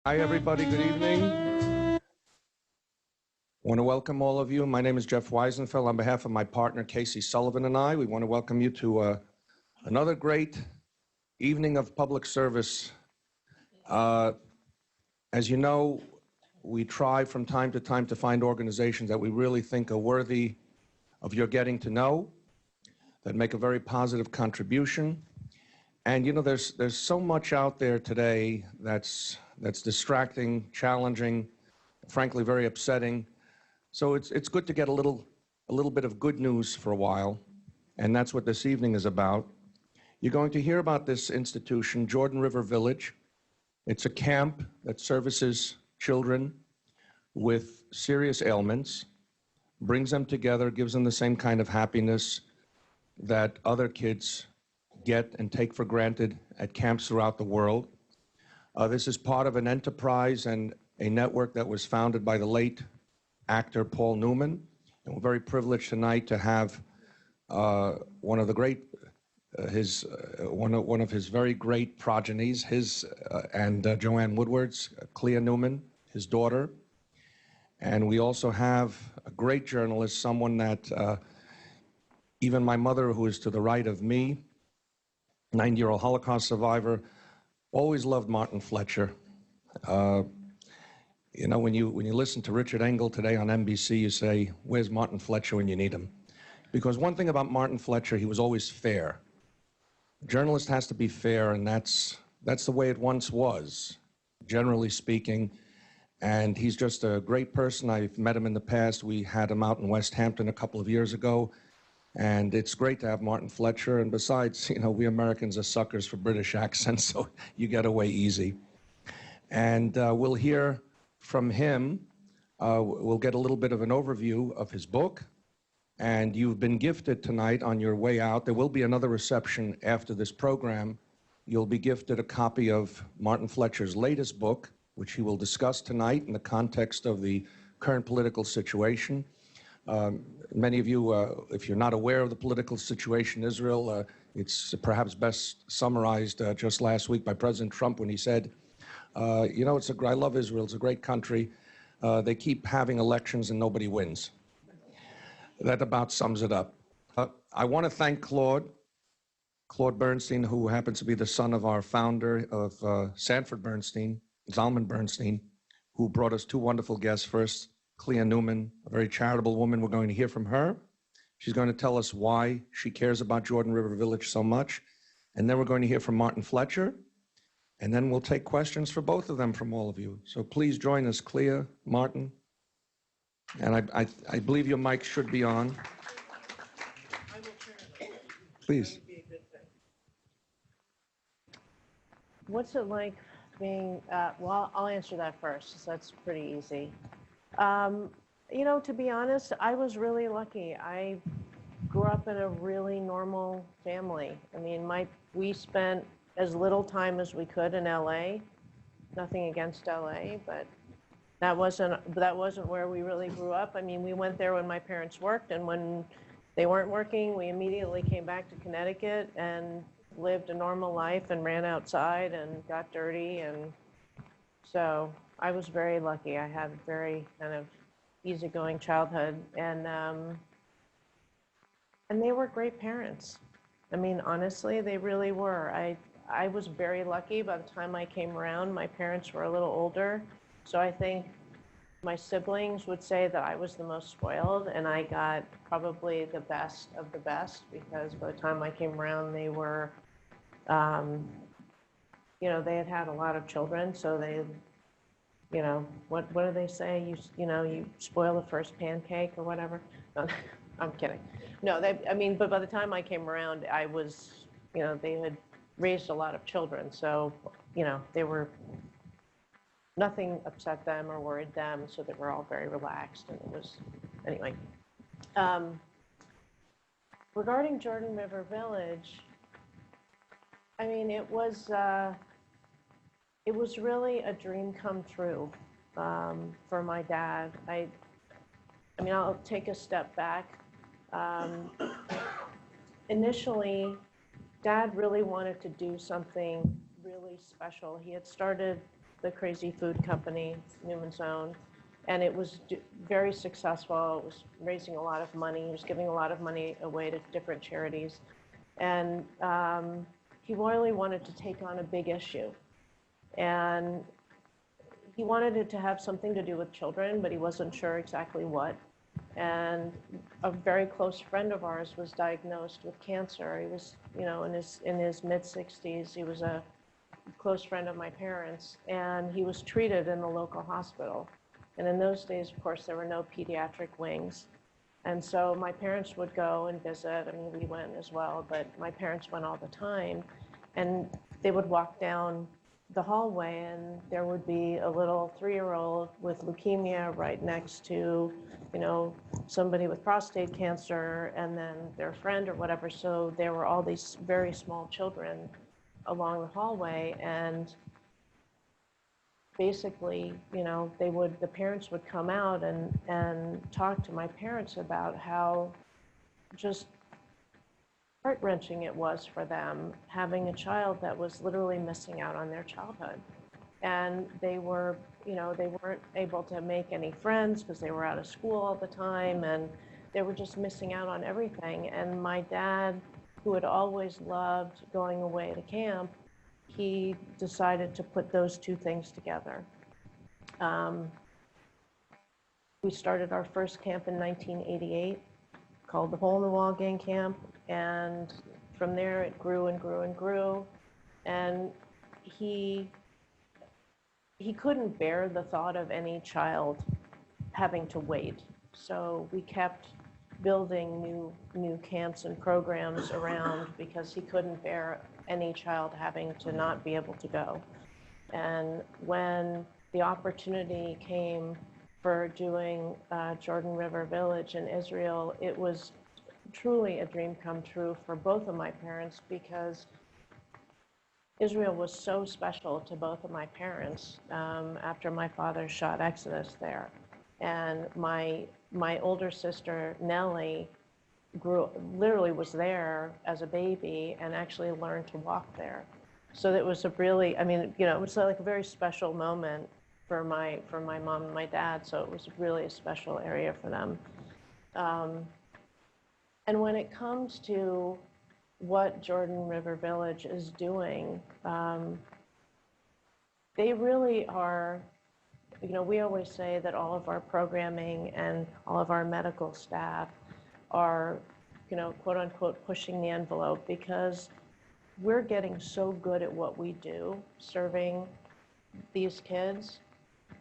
Hi, everybody. Good evening. I want to welcome all of you. My name is Jeff Weisenfeld. On behalf of my partner, Casey Sullivan, and I, we want to welcome you to another great evening of public service. As you know, we try from time to time to find organizations that we really think are worthy of your getting to know, that make a very positive contribution. And you know, there's so much out there today that's distracting, challenging, frankly very upsetting. So it's good to get a little bit of good news for a while, and that's what this evening is about. You're going to hear about this institution, Jordan River Village. It's a camp that services children with serious ailments, brings them together, gives them the same kind of happiness that other kids get and take for granted at camps throughout the world. This is part of an enterprise and a network that was founded by the late actor Clea Newman. And we're very privileged tonight to have one of his very great progenies, and Joanne Woodward's, Clea Newman, his daughter. And we also have a great journalist, someone that even my mother, who is to the right of me, 90-year-old Holocaust survivor, always loved Martin Fletcher. You know, when you listen to Richard Engel today on NBC, you say, where's Martin Fletcher when you need him? Because one thing about Martin Fletcher, he was always fair. A journalist has to be fair, and that's the way it once was, generally speaking. And he's just a great person. I've met him in the past. We had him out in West Hampton a couple of years ago. And it's great to have Martin Fletcher. And besides, you know, we Americans are suckers for British accents, so you get away easy. And we'll hear from him. We'll get a little bit of an overview of his book. And you've been gifted tonight on your way out. There will be another reception after this program. You'll be gifted a copy of Martin Fletcher's latest book, which he will discuss tonight in the context of the current political situation. Many of you, if you're not aware of the political situation in Israel, it's perhaps best summarized just last week by President Trump when he said, you know, I love Israel, it's a great country. They keep having elections and nobody wins. That about sums it up. I want to thank Claude Bernstein, who happens to be the son of our founder of Sanford Bernstein, Zalman Bernstein, who brought us two wonderful guests. First, Clea Newman, a very charitable woman. We're going to hear from her. She's going to tell us why she cares about Jordan River Village so much. And then we're going to hear from Martin Fletcher. And then we'll take questions for both of them from all of you. So please join us, Clea, Martin. And I believe your mic should be on. Please. What's it like being, well, I'll answer that first, so that's pretty easy. You know, to be honest, I was really lucky. I grew up in a really normal family. I mean, we spent as little time as we could in LA. Nothing against LA, but that wasn't where we really grew up. I mean, we went there when my parents worked, and when they weren't working, we immediately came back to Connecticut and lived a normal life and ran outside and got dirty. And so I was very lucky. I had a very kind of easygoing childhood, and they were great parents. I mean, honestly, they really were. I was very lucky. By the time I came around, my parents were a little older, so I think my siblings would say that I was the most spoiled, and I got probably the best of the best, because by the time I came around, they were, you know, they had had a lot of children, so they, you know, what do they say? You know, you spoil the first pancake or whatever. No, I'm kidding. No, I mean, but by the time I came around, I was, you know, they had raised a lot of children, so, you know, nothing upset them or worried them, so they were all very relaxed, and it was, anyway. Regarding Jordan River Village, I mean, it was really a dream come true for my dad. I mean, I'll take a step back. Initially, Dad really wanted to do something really special. He had started the crazy food company, Newman's Own, and it was very successful. It was raising a lot of money. He was giving a lot of money away to different charities. And he really wanted to take on a big issue. And he wanted it to have something to do with children, but he wasn't sure exactly what. And a very close friend of ours was diagnosed with cancer. He was, you know, in his mid-60s. He was a close friend of my parents, and he was treated in the local hospital. And in those days, of course, there were no pediatric wings. And so my parents would go and visit. I mean, we went as well, but my parents went all the time. And they would walk down the hallway, and there would be a little 3-year-old with leukemia right next to, you know, somebody with prostate cancer, and then their friend or whatever. So there were all these very small children along the hallway, and basically, you know, the parents would come out and talk to my parents about how just heart-wrenching it was for them having a child that was literally missing out on their childhood. And they were, you know, they weren't able to make any friends because they were out of school all the time, and they were just missing out on everything. And my dad, who had always loved going away to camp, he decided to put those two things together. We started our first camp in 1988 called the Hole in the Wall Gang Camp, and from there it grew and grew and grew. And he couldn't bear the thought of any child having to wait. So we kept building new camps and programs around because he couldn't bear any child having to not be able to go. And when the opportunity came for doing Jordan River Village in Israel, it was truly a dream come true for both of my parents, because Israel was so special to both of my parents after my father shot Exodus there. And my older sister, Nellie, literally was there as a baby and actually learned to walk there. So it was a really, I mean, you know, it was like a very special moment for my mom and my dad. So it was really a special area for them. And when it comes to what Jordan River Village is doing, they really are, you know, we always say that all of our programming and all of our medical staff are, you know, quote unquote, pushing the envelope, because we're getting so good at what we do, serving these kids,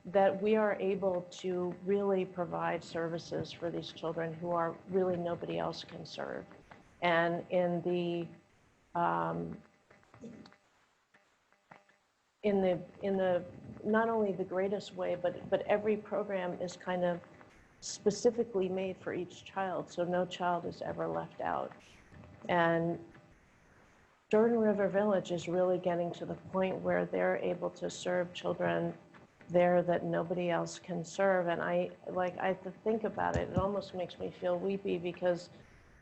that we are able to really provide services for these children who are really nobody else can serve. And in the not only the greatest way, but every program is kind of specifically made for each child, so no child is ever left out. And Jordan River Village is really getting to the point where they're able to serve children there that nobody else can serve. And I have to think about it, it almost makes me feel weepy, because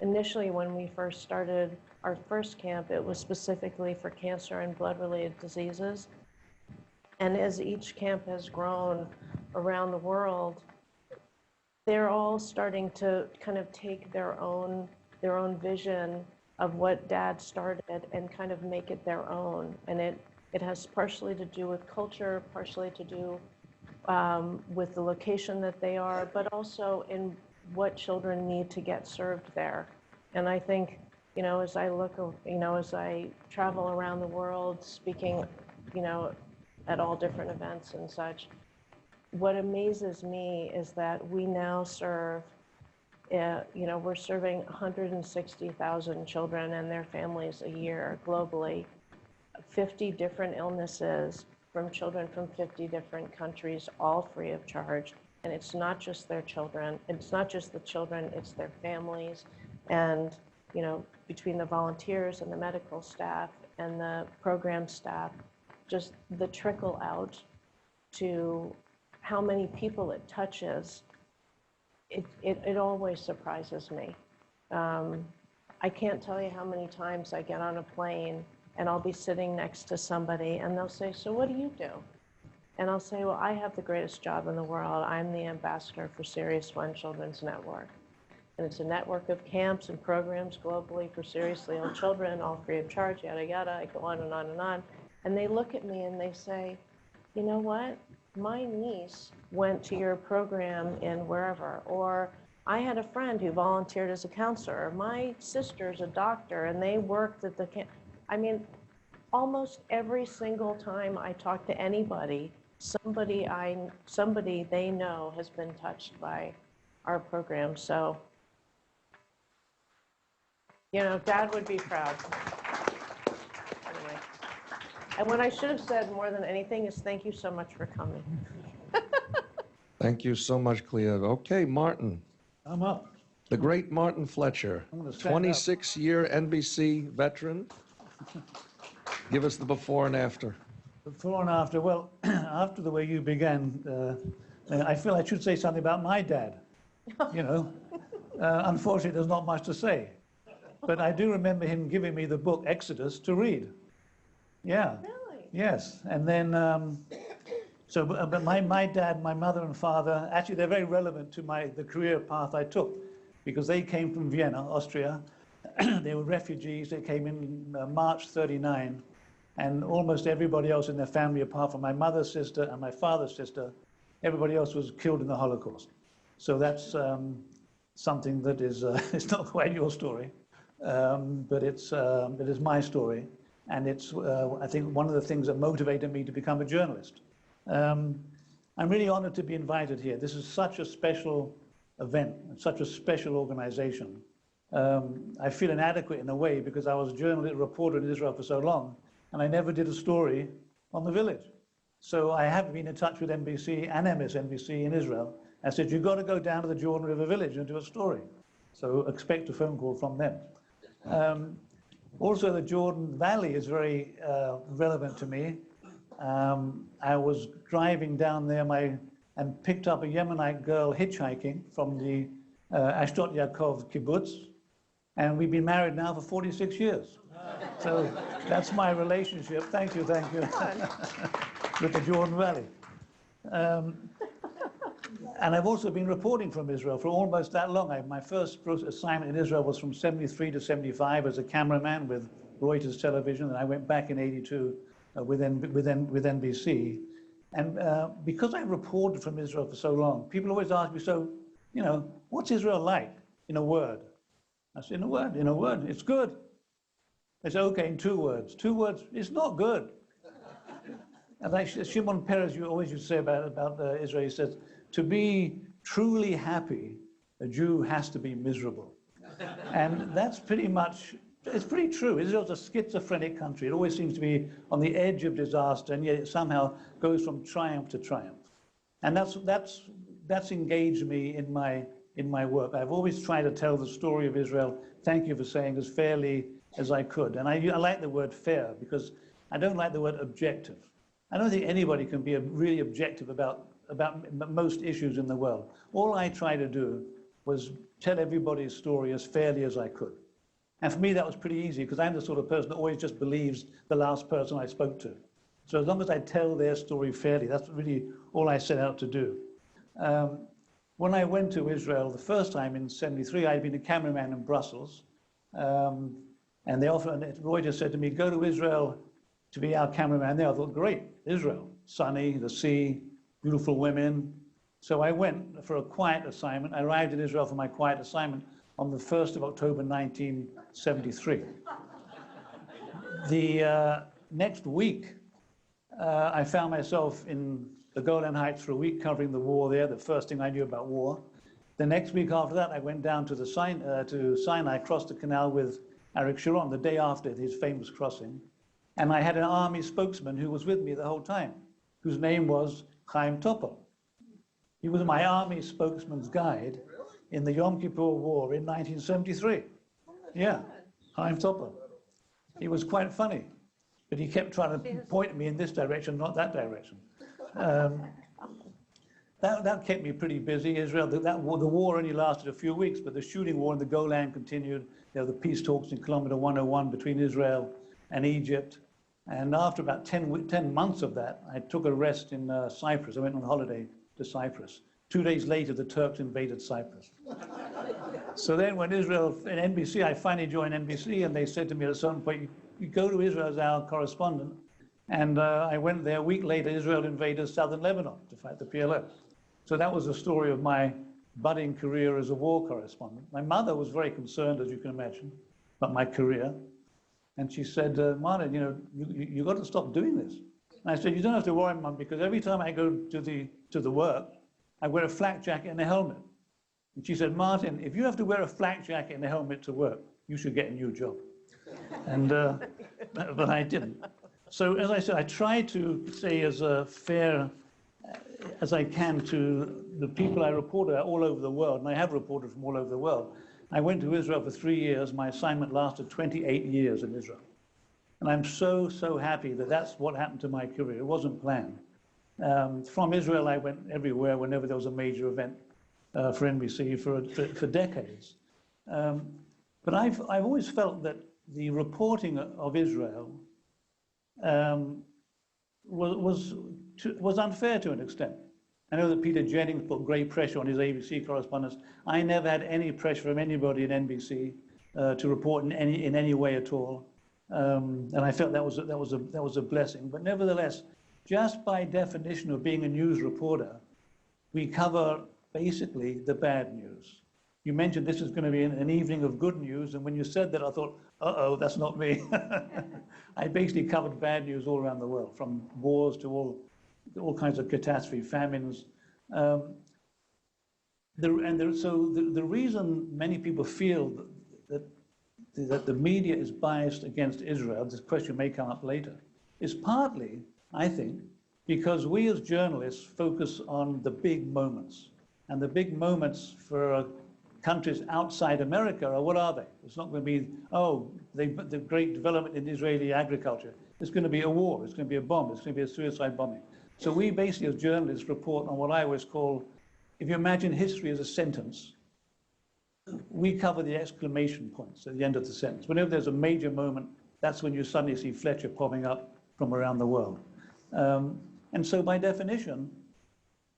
initially when we first started our first camp, it was specifically for cancer and blood-related diseases. And as each camp has grown around the world, they're all starting to kind of take their own vision of what Dad started and kind of make it their own. And it has partially to do with culture, partially to do with the location that they are, but also in what children need to get served there. And I think, you know, as I look, you know, as I travel around the world speaking, you know, at all different events and such, what amazes me is that we now serve, you know, we're serving 160,000 children and their families a year globally, 50 different illnesses from children from 50 different countries, all free of charge. And it's not just their children, it's not just the children, it's their families. And, you know, between the volunteers and the medical staff and the program staff, just the trickle out to how many people it touches, it always surprises me. I can't tell you how many times I get on a plane and I'll be sitting next to somebody and they'll say, "So what do you do?" And I'll say, well, I have the greatest job in the world. I'm the ambassador for SeriousFun Children's Network. And it's a network of camps and programs globally for seriously ill children, all free of charge, yada, yada. I go on and on and on. And they look at me and they say, you know what? My niece went to your program in wherever, or I had a friend who volunteered as a counselor, or my sister's a doctor and they worked at the camp. I mean, almost every single time I talk to anybody, somebody they know has been touched by our program. So, you know, Dad would be proud. Anyway, and what I should have said more than anything is thank you so much for coming. Thank you so much, Clea. Okay, Martin. I'm up. The great Martin Fletcher, I'm gonna stand up. 26-year NBC veteran. Give us the before and after. Before and after, well, after the way you began, I feel I should say something about my dad. You know, unfortunately, there's not much to say. But I do remember him giving me the book Exodus to read. Yeah. Really? Yes. And then, but my dad, my mother and father, actually, they're very relevant to the career path I took because they came from Vienna, Austria. They were refugees. They came in March '39. And almost everybody else in their family, apart from my mother's sister and my father's sister, everybody else was killed in the Holocaust. So that's something that is it's not quite your story, but it is my story. And it's, I think, one of the things that motivated me to become a journalist. I'm really honored to be invited here. This is such a special event, such a special organization. I feel inadequate in a way because I was a reporter in Israel for so long, and I never did a story on the village. So I have been in touch with NBC and MSNBC in Israel. I said, you've got to go down to the Jordan River village and do a story. So expect a phone call from them. Also, the Jordan Valley is very relevant to me. I was driving down there and picked up a Yemenite girl hitchhiking from the Ashdod Yaakov kibbutz. And we've been married now for 46 years. So that's my relationship. Thank you, with the Jordan Valley. And I've also been reporting from Israel for almost that long. My first assignment in Israel was from '73 to '75 as a cameraman with Reuters Television, and I went back in '82 with NBC. And because I reported from Israel for so long, people always ask me, so, you know, what's Israel like in a word? I said, in a word, it's good. They say, okay, in 2 words. 2 words, it's not good. And like Shimon Peres, you always used to say about Israel, he says, to be truly happy, a Jew has to be miserable. And that's pretty much, it's pretty true. Israel's a schizophrenic country. It always seems to be on the edge of disaster, and yet it somehow goes from triumph to triumph. And that's engaged me in my work. I've always tried to tell the story of Israel, thank you for saying, as fairly as I could. And I like the word fair because I don't like the word objective. I don't think anybody can be really objective about most issues in the world. All I try to do was tell everybody's story as fairly as I could. And for me, that was pretty easy because I'm the sort of person that always just believes the last person I spoke to. So as long as I tell their story fairly, that's really all I set out to do. When I went to Israel the first time in '73, I'd been a cameraman in Brussels. And Reuters said to me, go to Israel to be our cameraman there. I thought, great, Israel, sunny, the sea, beautiful women. So I went for a quiet assignment. I arrived in Israel for my quiet assignment on the 1st of October, 1973. The next week, I found myself in the Golan Heights for a week covering the war there, the first thing I knew about war. The next week after that, I went down to Sinai, crossed the canal with Arik Sharon, the day after his famous crossing. And I had an army spokesman who was with me the whole time, whose name was Chaim Topol. He was my army spokesman's guide in the Yom Kippur War in 1973. Yeah, Chaim Topol. He was quite funny, but he kept trying to point me in this direction, not that direction. That kept me pretty busy. Israel, the war only lasted a few weeks, but the shooting war in the Golan continued. There were the peace talks in kilometer 101 between Israel and Egypt. And after about 10 months of that, I took a rest in Cyprus. I went on holiday to Cyprus. 2 days later, the Turks invaded Cyprus. So then when Israel, in NBC, I finally joined NBC, and they said to me at a certain point, you go to Israel as our correspondent. And I went there. A week later, Israel invaded southern Lebanon to fight the PLO. So that was the story of my budding career as a war correspondent. My mother was very concerned, as you can imagine, about my career. And she said, Martin, you know, you got to stop doing this. And I said, you don't have to worry, Mum, because every time I go to the work, I wear a flak jacket and a helmet. And she said, Martin, if you have to wear a flak jacket and a helmet to work, you should get a new job. And, but I didn't. So as I said, I try to stay as fair as I can to the people I reported all over the world, and I have reported from all over the world. I went to Israel for 3 years. My assignment lasted 28 years in Israel. And I'm so, so happy that that's what happened to my career. It wasn't planned. From Israel, I went everywhere whenever there was a major event for NBC for decades. But I've always felt that the reporting of Israel was unfair to an extent. I know that Peter Jennings put great pressure on his ABC correspondents. I never had any pressure from anybody at NBC to report in any way at all, and I felt that was a blessing. But nevertheless, just by definition of being a news reporter, we cover basically the bad news. You mentioned this is going to be an evening of good news, and when you said that, I thought, uh-oh, that's not me. I basically covered bad news all around the world, from wars to all kinds of catastrophe, famines. So the reason many people feel that the media is biased against Israel, this question may come up later, is partly, I think, because we as journalists focus on the big moments. And the big moments for countries outside America are, what are they? It's not going to be, oh, the great development in Israeli agriculture. It's going to be a war. It's going to be a bomb. It's going to be a suicide bombing. So we basically, as journalists, report on what I always call, if you imagine history as a sentence, we cover the exclamation points at the end of the sentence. Whenever there's a major moment, that's when you suddenly see Fletcher popping up from around the world. And so by definition,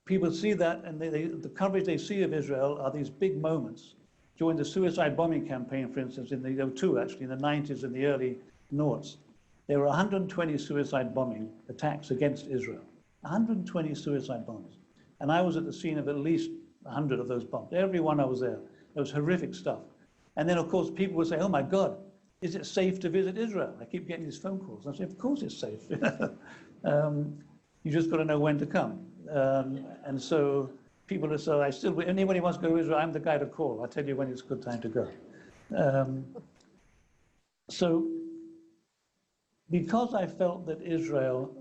people see that, and the coverage they see of Israel are these big moments. During the suicide bombing campaign, for instance, there were two actually, in the 90s and the early noughts, there were 120 suicide bombing attacks against Israel. 120 suicide bombs. And I was at the scene of at least 100 of those bombs. Every one I was there. It was horrific stuff. And then, of course, people would say, oh, my God, is it safe to visit Israel? I keep getting these phone calls. I say, of course it's safe. You just got to know when to come. And so people are, so I still, anybody wants to go to Israel, I'm the guy to call. I'll tell you when it's a good time to go. So because I felt that Israel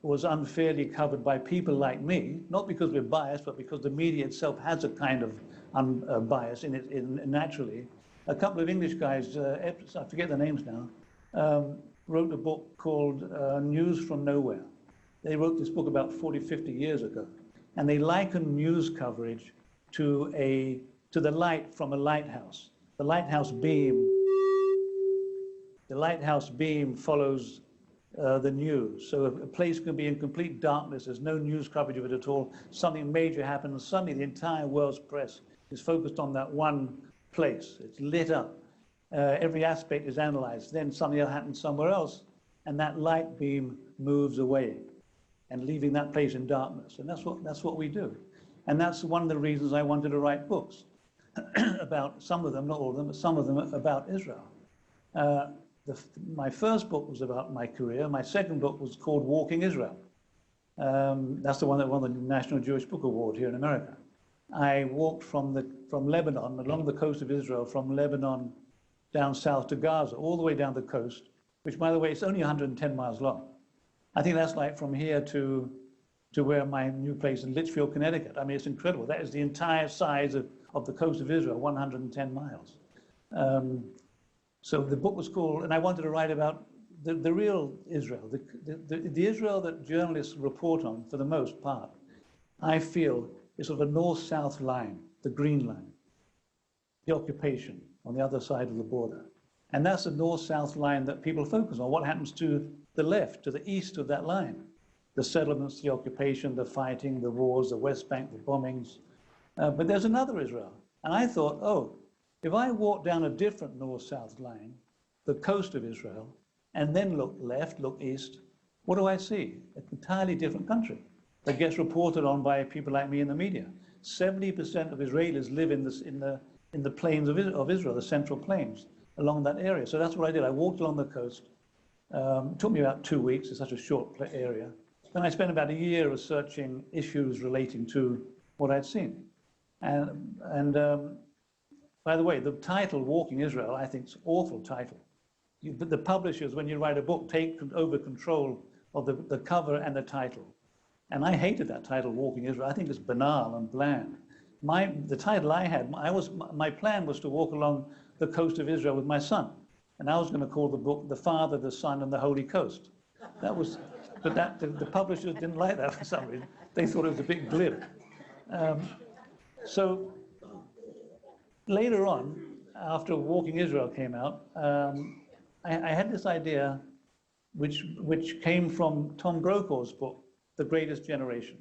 was unfairly covered by people like me, not because we're biased, but because the media itself has a kind of bias in it naturally. A couple of English guys, I forget their names now, wrote a book called News from Nowhere. They wrote this book about 40, 50 years ago, and they liken news coverage to the light from a lighthouse. The lighthouse beam follows the news. So a place can be in complete darkness, there's no news coverage of it at all, something major happens, suddenly the entire world's press is focused on that one place. It's lit up. Every aspect is analyzed. Then something happens somewhere else, and that light beam moves away, and leaving that place in darkness. And that's what we do. And that's one of the reasons I wanted to write books about some of them, not all of them, but some of them about Israel. My first book was about my career. My second book was called Walking Israel. That's the one that won the National Jewish Book Award here in America. I walked from Lebanon, along the coast of Israel, from Lebanon down south to Gaza, all the way down the coast, which, by the way, is only 110 miles long. I think that's like from here to where my new place in Litchfield, Connecticut. I mean, it's incredible. That is the entire size of the coast of Israel, 110 miles. So the book was called, and I wanted to write about the real Israel, the Israel that journalists report on for the most part, I feel is sort of a north-south line, the green line, the occupation on the other side of the border. And that's the north-south line that people focus on. What happens to the left, to the east of that line. The settlements, the occupation, the fighting, the wars, the West Bank, the bombings. But there's another Israel. And I thought, oh, if I walk down a different north-south line, the coast of Israel, and then look left, look east, what do I see? An entirely different country that gets reported on by people like me in the media. 70% of Israelis live in the plains of Israel, the central plains, along that area. So that's what I did. I walked along the coast. It took me about 2 weeks. It's such a short area. Then I spent about a year researching issues relating to what I'd seen. And by the way, the title, Walking Israel, I think is an awful title. The publishers, when you write a book, take over control of the cover and the title. And I hated that title, Walking Israel. I think it's banal and bland. The title I had, my plan was to walk along the coast of Israel with my son. And I was going to call the book The Father, the Son, and the Holy Coast. But the publishers didn't like that for some reason. They thought it was a bit glib. So later on, after Walking Israel came out, I had this idea which came from Tom Brokaw's book, The Greatest Generation.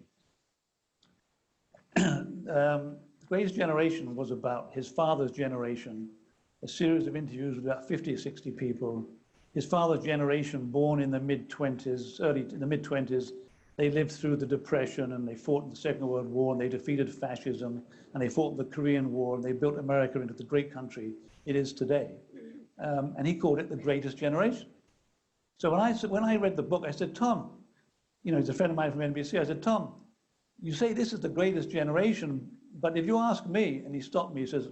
The Greatest Generation was about his father's generation, a series of interviews with about 50 or 60 people. His father's generation, born in the mid-20s, they lived through the Depression, and they fought in the Second World War, and they defeated fascism, and they fought in the Korean War, and they built America into the great country it is today. And he called it the Greatest Generation. So when I read the book, I said, Tom, he's a friend of mine from NBC, I said, Tom, you say this is the greatest generation, but if you ask me, and he stopped me, he says,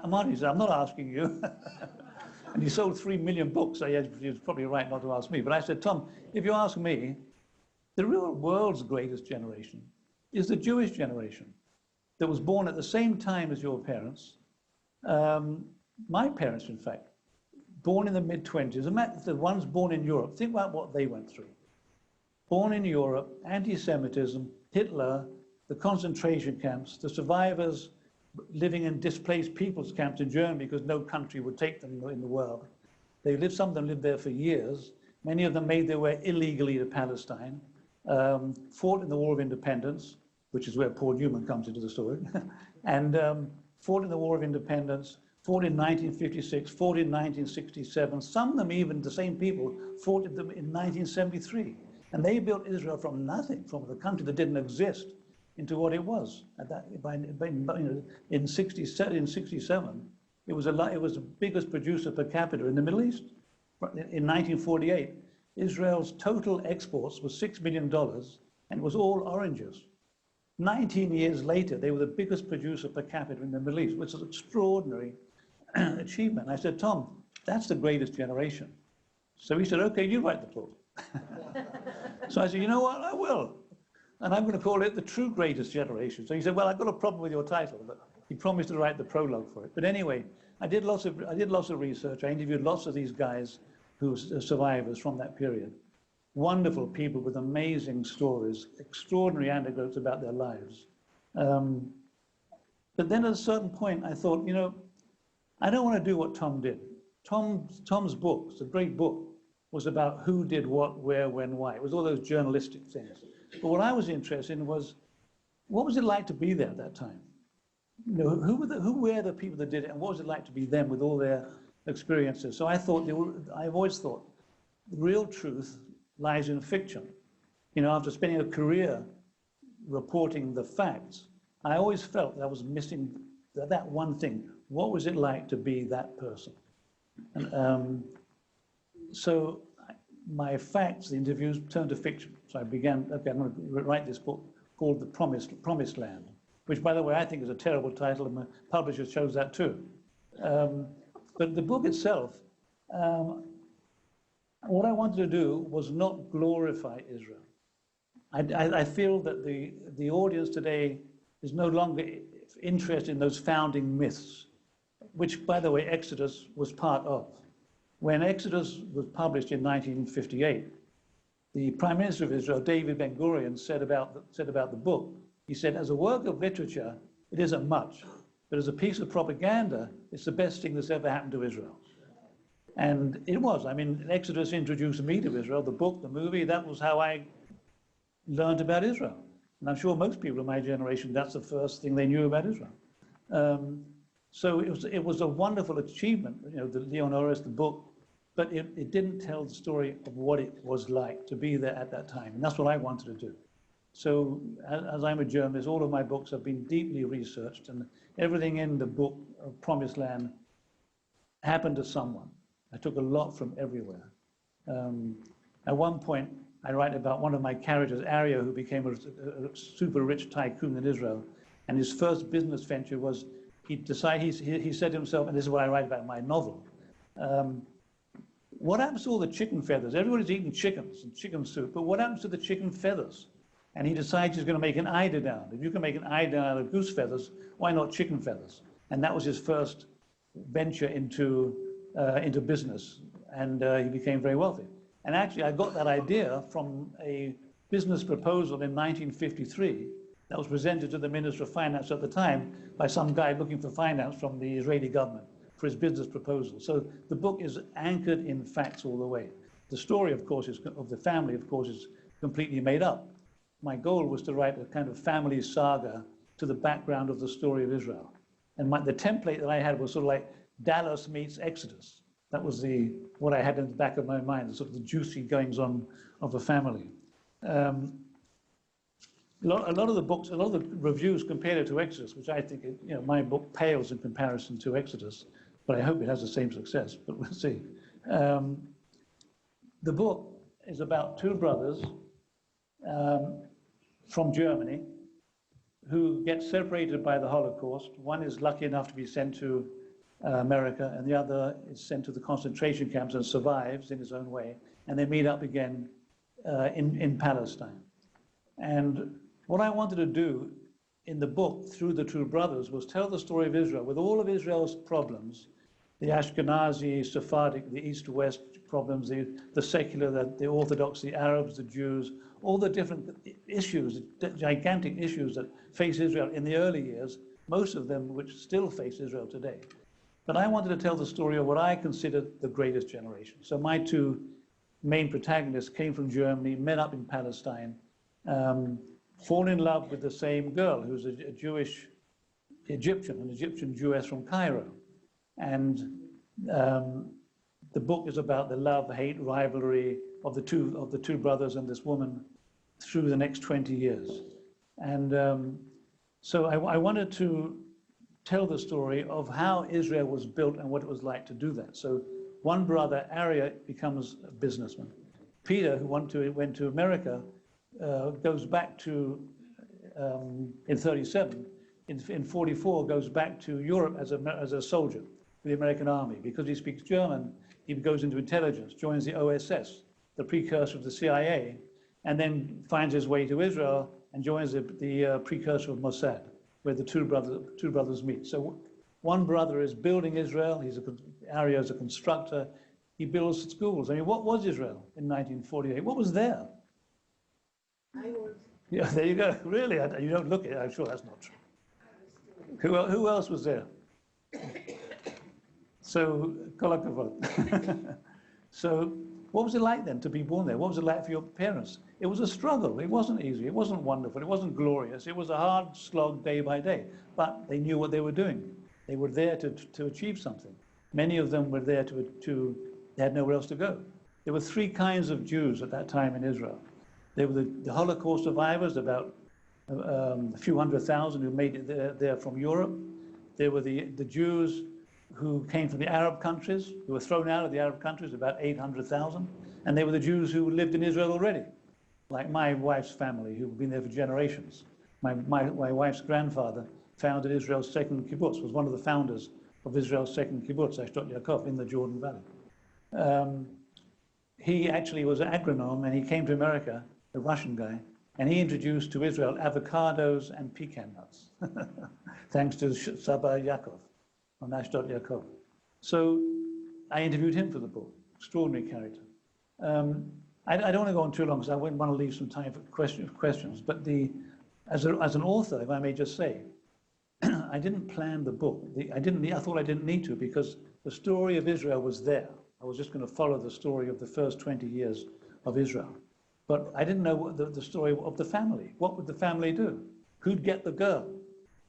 Marty, I'm not asking you. And he sold 3 million books, so he was probably right not to ask me. But I said, Tom, if you ask me, the real world's greatest generation is the Jewish generation that was born at the same time as your parents. My parents, in fact, born in the mid-20s, the ones born in Europe, think about what they went through. Born in Europe, anti-Semitism, Hitler, the concentration camps, the survivors living in displaced people's camps in Germany because no country would take them in the world. Some of them lived there for years. Many of them made their way illegally to Palestine, fought in the War of Independence, which is where Paul Newman comes into the story, and fought in the War of Independence, fought in 1956, fought in 1967. Some of them, even the same people, fought in 1973. And they built Israel from nothing, from a country that didn't exist, into what it was. In 67, it was the biggest producer per capita in the Middle East. In 1948, Israel's total exports was $6 million, and it was all oranges. 19 years later, they were the biggest producer per capita in the Middle East, which is an extraordinary achievement. I said, Tom, that's the greatest generation. So he said, okay, you write the book. So I said, you know what, I will. And I'm going to call it The True Greatest Generation. So he said, well, I've got a problem with your title, but he promised to write the prologue for it. But anyway, I did lots of research. I interviewed lots of these guys who are survivors from that period. Wonderful people with amazing stories, extraordinary anecdotes about their lives. But then at a certain point, I thought, I don't want to do what Tom did. Tom's book, it's a great book, was about who did what, where, when, why. It was all those journalistic things. But what I was interested in was, what was it like to be there at that time? Who were the people that did it, and what was it like to be them with all their experiences? So I've always thought, the real truth lies in fiction. After spending a career reporting the facts, I always felt that I was missing that one thing. What was it like to be that person? And so my facts, the interviews, turned to fiction. So I began, okay, I'm going to write this book called The Promised Land, which, by the way, I think is a terrible title, and my publisher chose that too. But the book itself, what I wanted to do was not glorify Israel. I feel that the audience today is no longer interested in those founding myths, which, by the way, Exodus was part of. When Exodus was published in 1958, the Prime Minister of Israel, David Ben-Gurion, said about the book, he said, as a work of literature, it isn't much, but as a piece of propaganda, it's the best thing that's ever happened to Israel. And it was. I mean, Exodus introduced me to Israel, the book, the movie. That was how I learned about Israel. And I'm sure most people of my generation, that's the first thing they knew about Israel. So it was a wonderful achievement, you know, the Leonoris, the book, but it didn't tell the story of what it was like to be there at that time. And that's what I wanted to do. So as I'm a journalist, all of my books have been deeply researched, and everything in the book of Promised Land happened to someone. I took a lot from everywhere. At one point, I write about one of my characters, Arya, who became a super rich tycoon in Israel. And his first business venture was, he said to himself, and this is what I write about in my novel, what happens to all the chicken feathers? Everybody's eating chickens and chicken soup, but what happens to the chicken feathers? And he decides he's going to make an eiderdown. If you can make an eiderdown out of goose feathers, why not chicken feathers? And that was his first venture into business, and he became very wealthy. And actually, I got that idea from a business proposal in 1953 that was presented to the Minister of Finance at the time by some guy looking for finance from the Israeli government for his business proposal. So the book is anchored in facts all the way. The story, of course, of the family, of course, is completely made up. My goal was to write a kind of family saga to the background of the story of Israel. And the template that I had was sort of like Dallas meets Exodus. That was what I had in the back of my mind, sort of the juicy goings-on of a family. A lot of the reviews compared it to Exodus, which I think, you know, my book pales in comparison to Exodus, but I hope it has the same success, but we'll see. The book is about two brothers from Germany who get separated by the Holocaust. One is lucky enough to be sent to America, and the other is sent to the concentration camps and survives in his own way. And they meet up again in Palestine. And what I wanted to do in the book, through the two brothers, was tell the story of Israel with all of Israel's problems, the Ashkenazi, Sephardic, the East-West problems, the secular, the Orthodox, the Arabs, the Jews, all the different issues, the gigantic issues that face Israel in the early years, most of them which still face Israel today. But I wanted to tell the story of what I consider the greatest generation. So my two main protagonists came from Germany, met up in Palestine, fall in love with the same girl who's a Jewish Egyptian, an Egyptian Jewess from Cairo. And the book is about the love, hate, rivalry of the two brothers and this woman through the next 20 years. And so I wanted to tell the story of how Israel was built and what it was like to do that. So one brother, Arya, becomes a businessman. Peter, who went to America, goes back to, in 37, in 44, goes back to Europe as a soldier for the American army. Because he speaks German, he goes into intelligence, joins the OSS, the precursor of the CIA, and then finds his way to Israel and joins the precursor of Mossad, where the two brothers meet. So one brother is building Israel. Arya is a constructor. He builds schools. I mean, what was Israel in 1948? What was there? I was. Yeah, there you go. Really, you don't look it. I'm sure that's not true. Who else was there? So, kol hakavod. So, what was it like then to be born there? What was it like for your parents? It was a struggle. It wasn't easy. It wasn't wonderful. It wasn't glorious. It was a hard slog day by day. But they knew what they were doing. They were there to achieve something. Many of them were there they had nowhere else to go. There were three kinds of Jews at that time in Israel. There were the Holocaust survivors, about a few 100,000 who made it there from Europe. There were the Jews who came from the Arab countries, who were thrown out of the Arab countries, about 800,000. And they were the Jews who lived in Israel already, like my wife's family, who've been there for generations. My wife's grandfather founded Israel's second kibbutz, was one of the founders of Israel's second kibbutz, Ashdod Yaakov, in the Jordan Valley. He actually was an agronome, and he came to America, a Russian guy, and he introduced to Israel avocados and pecan nuts, thanks to Saba Yaakov on Ashdod Yaakov. So I interviewed him for the book. Extraordinary character. I don't want to go on too long because I wouldn't want to leave some time for questions. But as an author, if I may just say, I didn't plan the book. I thought I didn't need to, because the story of Israel was there. I was just going to follow the story of the first 20 years of Israel. But I didn't know what the story of the family. What would the family do? Who'd get the girl?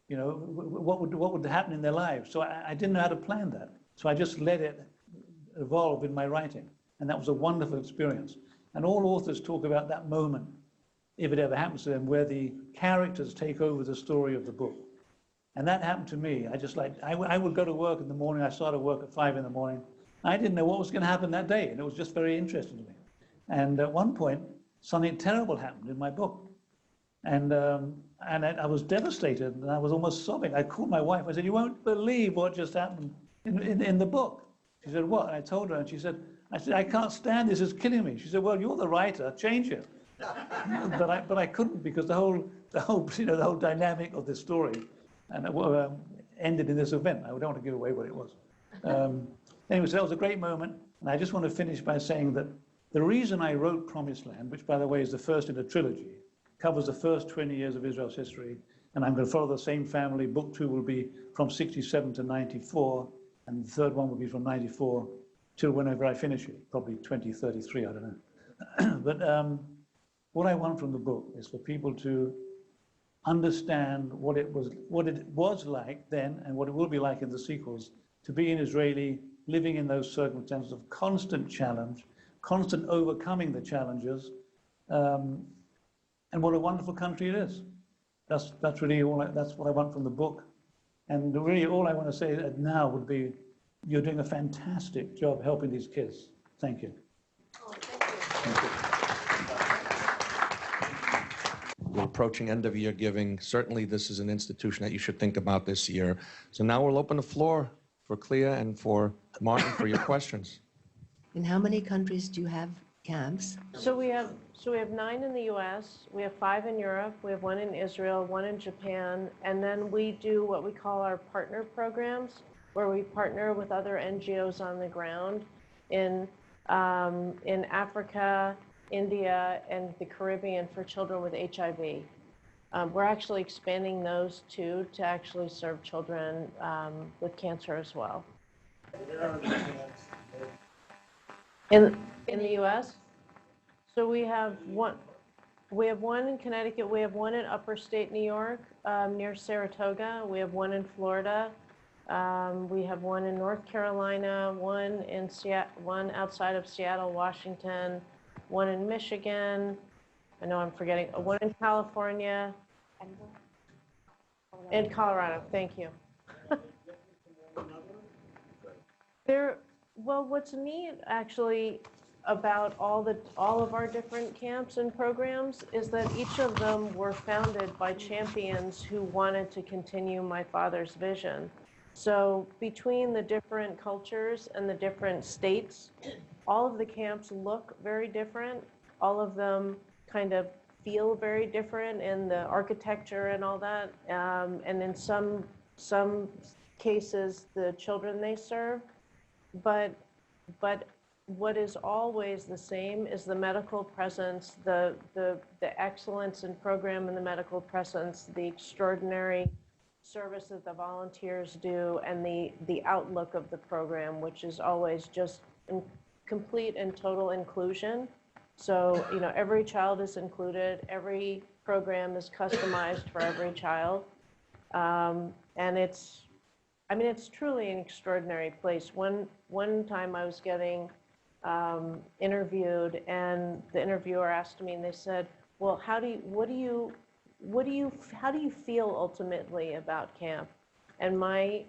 You know, what would happen in their lives? So I didn't know how to plan that. So I just let it evolve in my writing. And that was a wonderful experience. And all authors talk about that moment, if it ever happens to them, where the characters take over the story of the book. And that happened to me. I would go to work in the morning. I started work at 5 in the morning. I didn't know what was going to happen that day. And it was just very interesting to me. And at one point, something terrible happened in my book. And I was devastated, and I was almost sobbing. I called my wife. I said, "You won't believe what just happened in the book." She said, "What?" And I told her, and she said, "I can't stand this. It's killing me." She said, "Well, you're the writer. Change it." but I couldn't, because the whole dynamic of this story and ended in this event. I don't want to give away what it was. Anyway, so that was a great moment, and I just want to finish by saying that the reason I wrote Promised Land, which, by the way, is the first in a trilogy, covers the first 20 years of Israel's history, and I'm going to follow the same family. Book 2 will be from 67 to 94, and the third one will be from 94 till whenever I finish it, probably 2033, I don't know. But what I want from the book is for people to understand what it was like then and what it will be like in the sequels, to be an Israeli living in those circumstances of constant challenge, constant overcoming the challenges, and what a wonderful country it is. That's really that's what I want from the book. And really all I want to say now would be, you're doing a fantastic job helping these kids. Thank you. Oh, thank you. We're approaching end of year giving. Certainly this is an institution that you should think about this year. So now we'll open the floor for Clea and for Martin for your questions. In how many countries do you have camps? So we have 9 in the U.S., we have 5 in Europe, we have 1 in Israel, 1 in Japan, and then we do what we call our partner programs, where we partner with other NGOs on the ground in Africa, India, and the Caribbean for children with HIV. We're actually expanding those two to actually serve children with cancer as well. In the U.S., so we have one in Connecticut, we have 1 in upper state New York, near Saratoga, we have 1 in Florida, we have 1 in North Carolina, 1 in one outside of Seattle, Washington, 1 in Michigan, I know I'm forgetting, 1 in California, and Colorado, thank you. Well, what's neat actually about all of our different camps and programs is that each of them were founded by champions who wanted to continue my father's vision. So between the different cultures and the different states, all of the camps look very different. All of them kind of feel very different in the architecture and all that. And in some cases, the children they serve. But what is always the same is the medical presence, the excellence in program and the medical presence, the extraordinary service that the volunteers do, and the outlook of the program, which is always just complete and total inclusion. So, you know, every child is included, every program is customized for every child. And it's truly an extraordinary place. One time I was getting interviewed, and the interviewer asked me, and they said, "Well, how do you feel ultimately about camp?" And my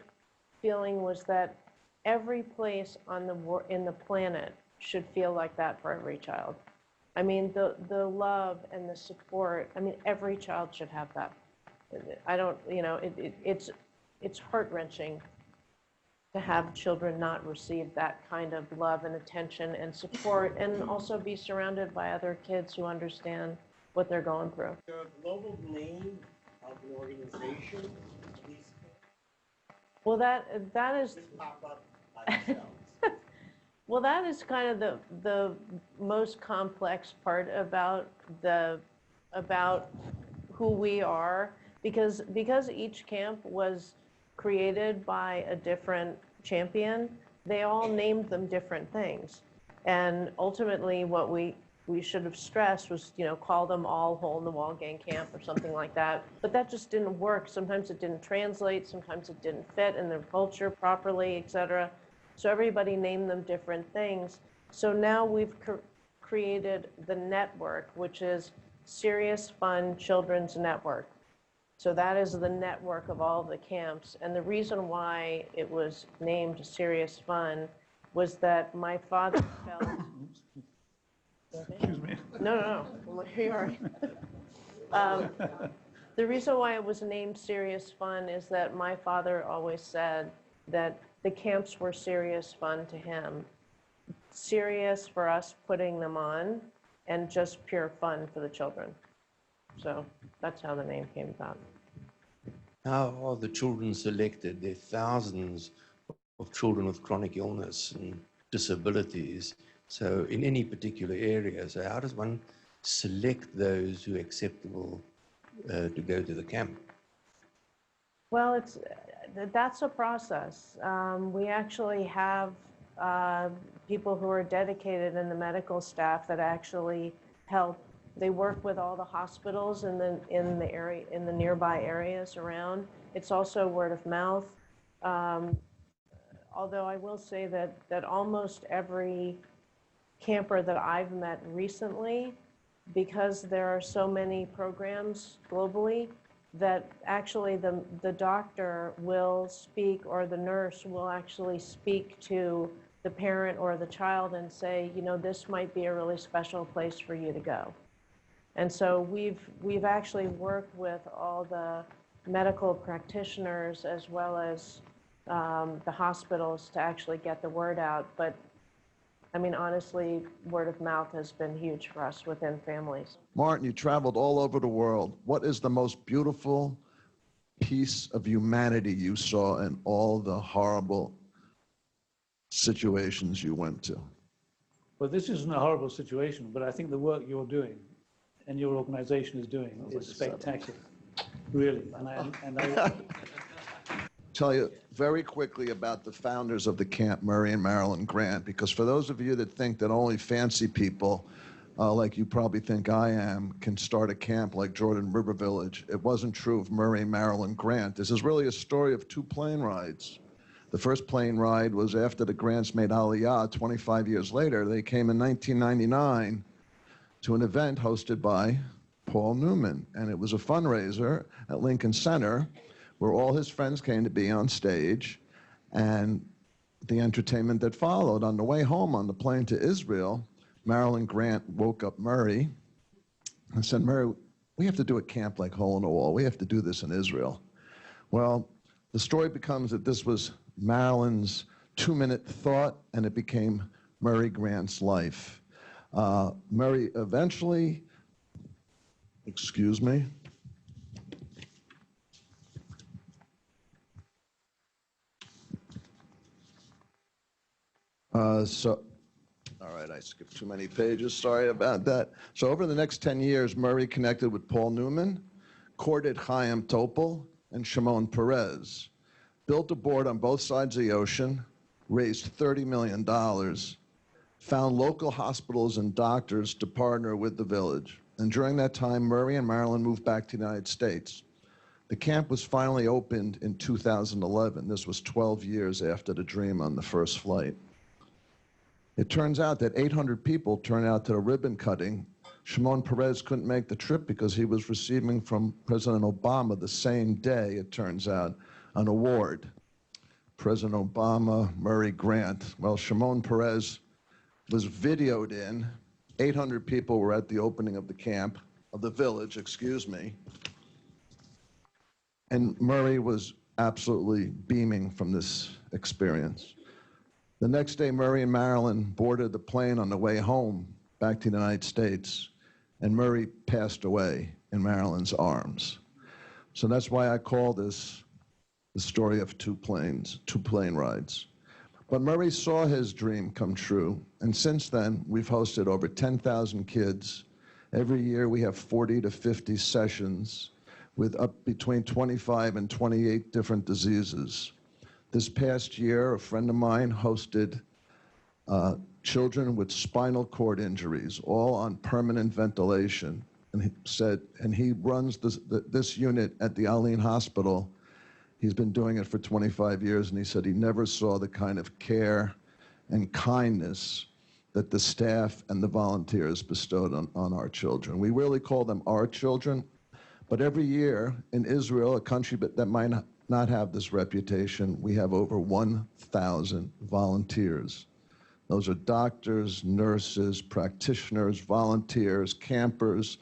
feeling was that every place in the planet should feel like that for every child. I mean, the love and the support. I mean, every child should have that. It's heart-wrenching to have children not receive that kind of love and attention and support, and also be surrounded by other kids who understand what they're going through. The global name of the organization, please. Well, that is. Just pop up by themselves. Well, that is kind of the most complex part about who we are, because each camp was created by a different champion. they all named them different things. And ultimately what we should have stressed was, call them all hole-in-the-wall gang camp or something like that. But that just didn't work. Sometimes it didn't translate, sometimes it didn't fit in their culture properly, et cetera. So everybody named them different things. So now we've created the network, which is SeriousFun Children's Network. So that is the network of all of the camps. And the reason why it was named SeriousFun was that my father felt... Excuse me. No. You're all right. The reason why it was named SeriousFun is that my father always said that the camps were serious fun to him. Serious for us putting them on, and just pure fun for the children. So that's how the name came about. How are the children selected? There are thousands of children with chronic illness and disabilities. So in any particular area, so how does one select those who are acceptable to go to the camp? Well, that's a process. We actually have people who are dedicated in the medical staff that actually help. They work with all the hospitals in the nearby areas around. It's also word of mouth. Although I will say that almost every camper that I've met recently, because there are so many programs globally, that actually the doctor will speak, or the nurse will actually speak to the parent or the child and say, this might be a really special place for you to go. And so we've actually worked with all the medical practitioners as well as the hospitals to actually get the word out. But I mean, honestly, word of mouth has been huge for us within families. Martin, you traveled all over the world. What is the most beautiful piece of humanity you saw in all the horrible situations you went to? Well, this isn't a horrible situation, but I think the work you're doing and your organization is doing is spectacular, really. And I tell you very quickly about the founders of the camp, Murray and Marilyn Grant, because for those of you that think that only fancy people, like you probably think I am, can start a camp like Jordan River Village, it wasn't true of Murray and Marilyn Grant. This is really a story of 2 plane rides. The first plane ride was after the Grants made Aliyah 25 years later. They came in 1999 to an event hosted by Paul Newman, and it was a fundraiser at Lincoln Center where all his friends came to be on stage, and the entertainment that followed. On the way home on the plane to Israel, Marilyn Grant woke up Murray and said, Murray, we have to do a camp like Hole in the Wall. We have to do this in Israel. Well, the story becomes that this was Marilyn's 2-minute thought, and it became Murray Grant's life. Murray eventually, excuse me, all right, I skipped too many pages, sorry about that. So over the next 10 years, Murray connected with Paul Newman, courted Chaim Topol and Shimon Peres, built a board on both sides of the ocean, raised $30 million, found local hospitals and doctors to partner with the village. And during that time, Murray and Marilyn moved back to the United States. The camp was finally opened in 2011. This was 12 years after the dream on the first flight. It turns out that 800 people turned out to the ribbon cutting. Shimon Peres couldn't make the trip because he was receiving from President Obama the same day, it turns out, an award. President Obama, Murray Grant. Well, Shimon Peres was videoed in. 800 people were at the opening of the camp, of the village, excuse me. And Murray was absolutely beaming from this experience. The next day, Murray and Marilyn boarded the plane on the way home back to the United States, and Murray passed away in Marilyn's arms. So that's why I call this the story of 2 plane rides. But Murray saw his dream come true, and since then, we've hosted over 10,000 kids. Every year, we have 40 to 50 sessions with up between 25 and 28 different diseases. This past year, a friend of mine hosted children with spinal cord injuries, all on permanent ventilation. And he said, and he runs this unit at the Aline Hospital. He's been doing it for 25 years, and he said he never saw the kind of care and kindness that the staff and the volunteers bestowed on our children. We really call them our children, but every year in Israel, a country that might not have this reputation, we have over 1,000 volunteers. Those are doctors, nurses, practitioners, volunteers, campers,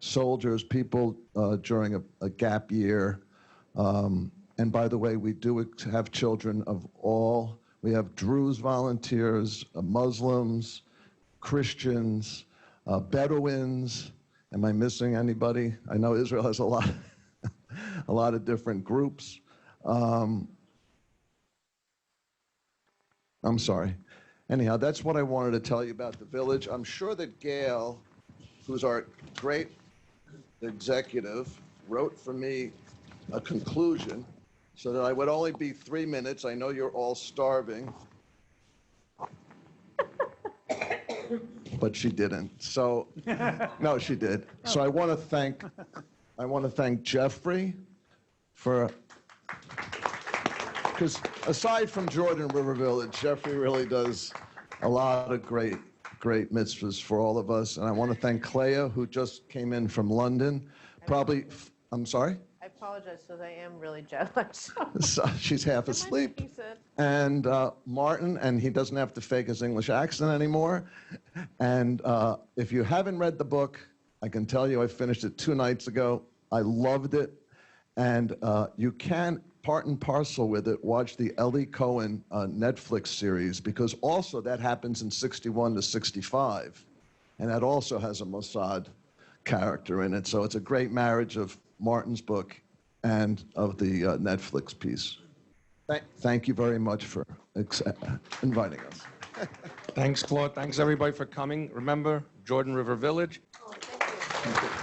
soldiers, people during a gap year. And by the way, we do have children of all. We have Druze volunteers, Muslims, Christians, Bedouins. Am I missing anybody? I know Israel has a lot of different groups. I'm sorry. Anyhow, that's what I wanted to tell you about the village. I'm sure that Gail, who's our great executive, wrote for me a conclusion so that I would only be 3 minutes. I know you're all starving. But she didn't. So, no, she did. So I want to thank Jeffrey for, because aside from Jordan River Village, Jeffrey really does a lot of great mitzvahs for all of us. And I want to thank Clea, who just came in from London. Probably, I'm sorry? I apologize, because I am really jet lagged. So she's half asleep. And Martin, and he doesn't have to fake his English accent anymore. And if you haven't read the book, I can tell you I finished it 2 nights ago. I loved it. And you can, part and parcel with it, watch the Ellie Cohen Netflix series, because also that happens in 61 to 65. And that also has a Mossad character in it. So it's a great marriage of Martin's book and of the Netflix piece. Thank you very much for inviting us. Thanks, Claude. Thanks, everybody, for coming. Remember, Jordan River Village. Oh, thank you.